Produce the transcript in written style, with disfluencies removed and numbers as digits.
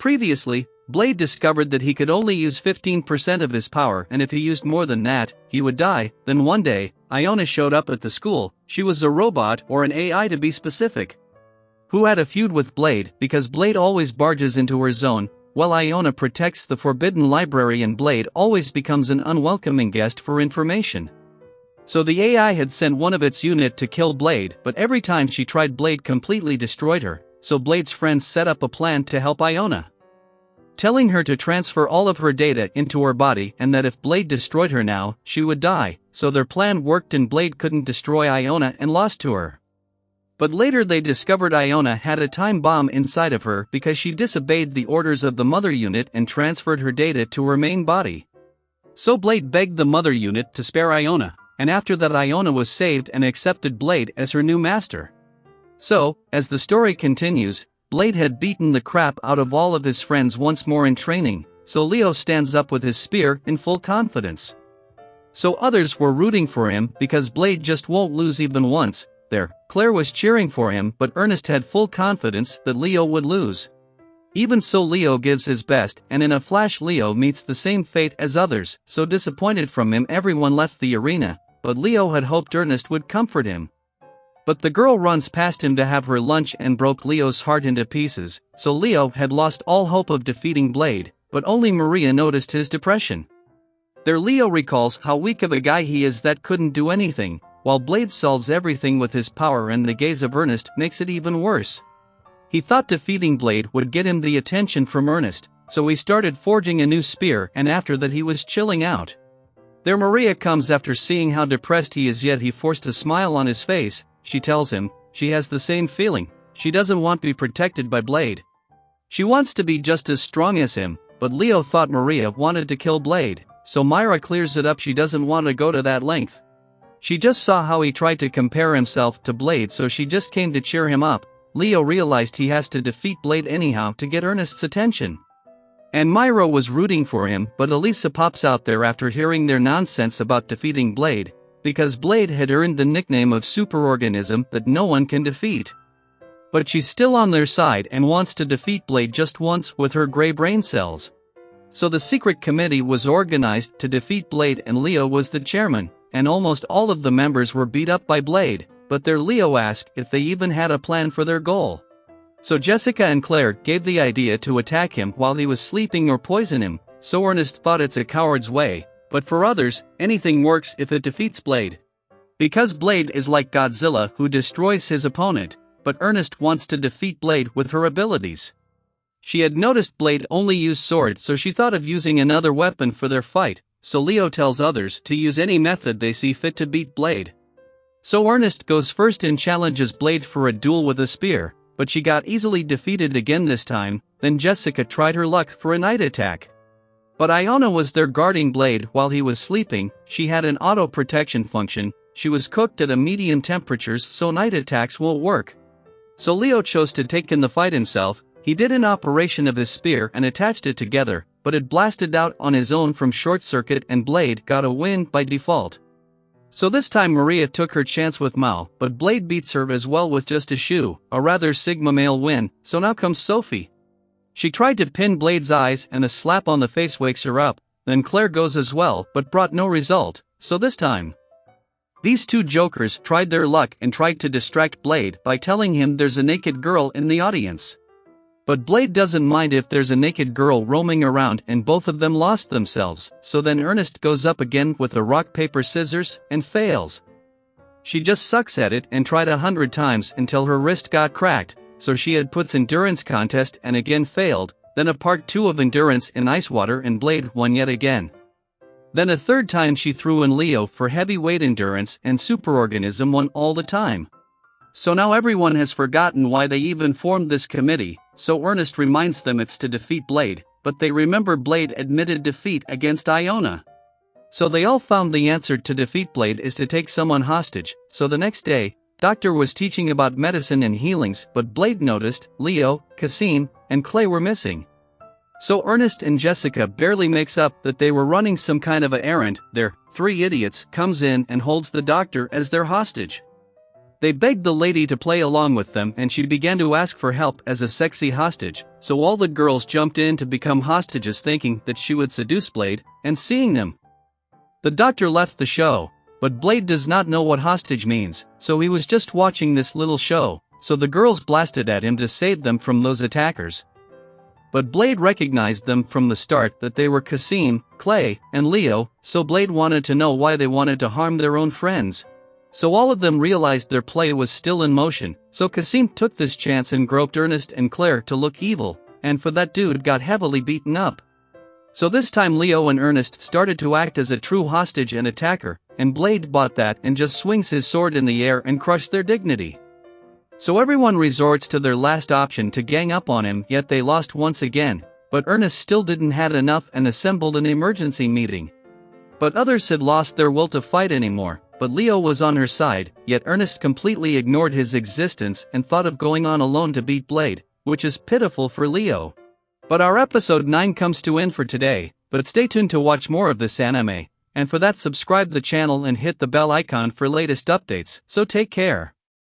previously, Blade discovered that he could only use 15% of his power, and if he used more than that, he would die. Then one day, Iona showed up at the school. She was a robot, or an AI to be specific, who had a feud with Blade because Blade always barges into her zone, while Iona protects the forbidden library and Blade always becomes an unwelcoming guest for information. So the AI had sent one of its unit to kill Blade, but every time she tried, Blade completely destroyed her, so Blade's friends set up a plan to help Iona, telling her to transfer all of her data into her body and that if Blade destroyed her now, she would die. So their plan worked and Blade couldn't destroy Iona and lost to her. But later they discovered Iona had a time bomb inside of her because she disobeyed the orders of the mother unit and transferred her data to her main body. So Blade begged the mother unit to spare Iona, and after that Iona was saved and accepted Blade as her new master. So, as the story continues, Blade had beaten the crap out of all of his friends once more in training, so Leo stands up with his spear in full confidence. So others were rooting for him because Blade just won't lose even once. Claire was cheering for him, but Ernest had full confidence that Leo would lose. Even so, Leo gives his best, and in a flash Leo meets the same fate as others. So disappointed from him, everyone left the arena, but Leo had hoped Ernest would comfort him. But the girl runs past him to have her lunch and broke Leo's heart into pieces, so Leo had lost all hope of defeating Blade, but only Maria noticed his depression. There Leo recalls how weak of a guy he is that couldn't do anything, while Blade solves everything with his power, and the gaze of Ernest makes it even worse. He thought defeating Blade would get him the attention from Ernest, so he started forging a new spear, and after that he was chilling out. There Maria comes after seeing how depressed he is, yet he forced a smile on his face. She tells him she has the same feeling. She doesn't want to be protected by Blade. She wants to be just as strong as him, but Leo thought Maria wanted to kill Blade, so Myra clears it up. She doesn't want to go to that length. She just saw how he tried to compare himself to Blade, so she just came to cheer him up. Leo realized he has to defeat Blade anyhow to get Ernest's attention. And Myra was rooting for him, but Elisa pops out there after hearing their nonsense about defeating Blade, because Blade had earned the nickname of superorganism that no one can defeat. But she's still on their side and wants to defeat Blade just once with her gray brain cells. So the secret committee was organized to defeat Blade, and Leo was the chairman. And almost all of the members were beat up by Blade, but there Leo asked if they even had a plan for their goal. So Jessica and Claire gave the idea to attack him while he was sleeping or poison him, so Ernest thought it's a coward's way, but for others, anything works if it defeats Blade. Because Blade is like Godzilla who destroys his opponent, but Ernest wants to defeat Blade with her abilities. She had noticed Blade only used sword, so she thought of using another weapon for their fight. So Leo tells others to use any method they see fit to beat Blade. So Ernest goes first and challenges Blade for a duel with a spear, but she got easily defeated again this time. Then Jessica tried her luck for a night attack. But Iona was there guarding Blade while he was sleeping. She had an auto protection function. She was cooked at a medium temperatures, so night attacks won't work. So Leo chose to take in the fight himself. He did an operation of his spear and attached it together, but it blasted out on his own from short circuit and Blade got a win by default. So this time Maria took her chance with Mao, but Blade beats her as well with just a shoe, a rather Sigma male win. So now comes Sophie. She tried to pin Blade's eyes and a slap on the face wakes her up. Then Claire goes as well, but brought no result. So this time these two jokers tried their luck and tried to distract Blade by telling him there's a naked girl in the audience. But Blade doesn't mind if there's a naked girl roaming around, and both of them lost themselves. So then Ernest goes up again with a rock paper scissors and fails. She just sucks at it and tried 100 times until her wrist got cracked, so she had puts endurance contest and again failed, then a part 2 of endurance in ice water and Blade won yet again. Then a third time she threw in Leo for heavyweight endurance and superorganism won all the time. So now everyone has forgotten why they even formed this committee, so Ernest reminds them it's to defeat Blade, but they remember Blade admitted defeat against Iona. So they all found the answer to defeat Blade is to take someone hostage. So the next day, Doctor was teaching about medicine and healings, but Blade noticed Leo, Cassim, and Clay were missing. So Ernest and Jessica barely makes up that they were running some kind of a errand. Their 3 idiots comes in and holds the doctor as their hostage. They begged the lady to play along with them and she began to ask for help as a sexy hostage, so all the girls jumped in to become hostages thinking that she would seduce Blade, and seeing him. The doctor left the show, but Blade does not know what hostage means, so he was just watching this little show, so the girls blasted at him to save them from those attackers. But Blade recognized them from the start that they were Cassim, Clay, and Leo, so Blade wanted to know why they wanted to harm their own friends. So all of them realized their play was still in motion, so Cassim took this chance and groped Ernest and Claire to look evil, and for that dude got heavily beaten up. So this time Leo and Ernest started to act as a true hostage and attacker, and Blade bought that and just swings his sword in the air and crushed their dignity. So everyone resorts to their last option to gang up on him, yet they lost once again, but Ernest still didn't had enough and assembled an emergency meeting. But others had lost their will to fight anymore, but Leo was on her side, yet Ernest completely ignored his existence and thought of going on alone to beat Blade, which is pitiful for Leo. But our episode 9 comes to end for today, but stay tuned to watch more of this anime, and for that subscribe the channel and hit the bell icon for latest updates, so take care.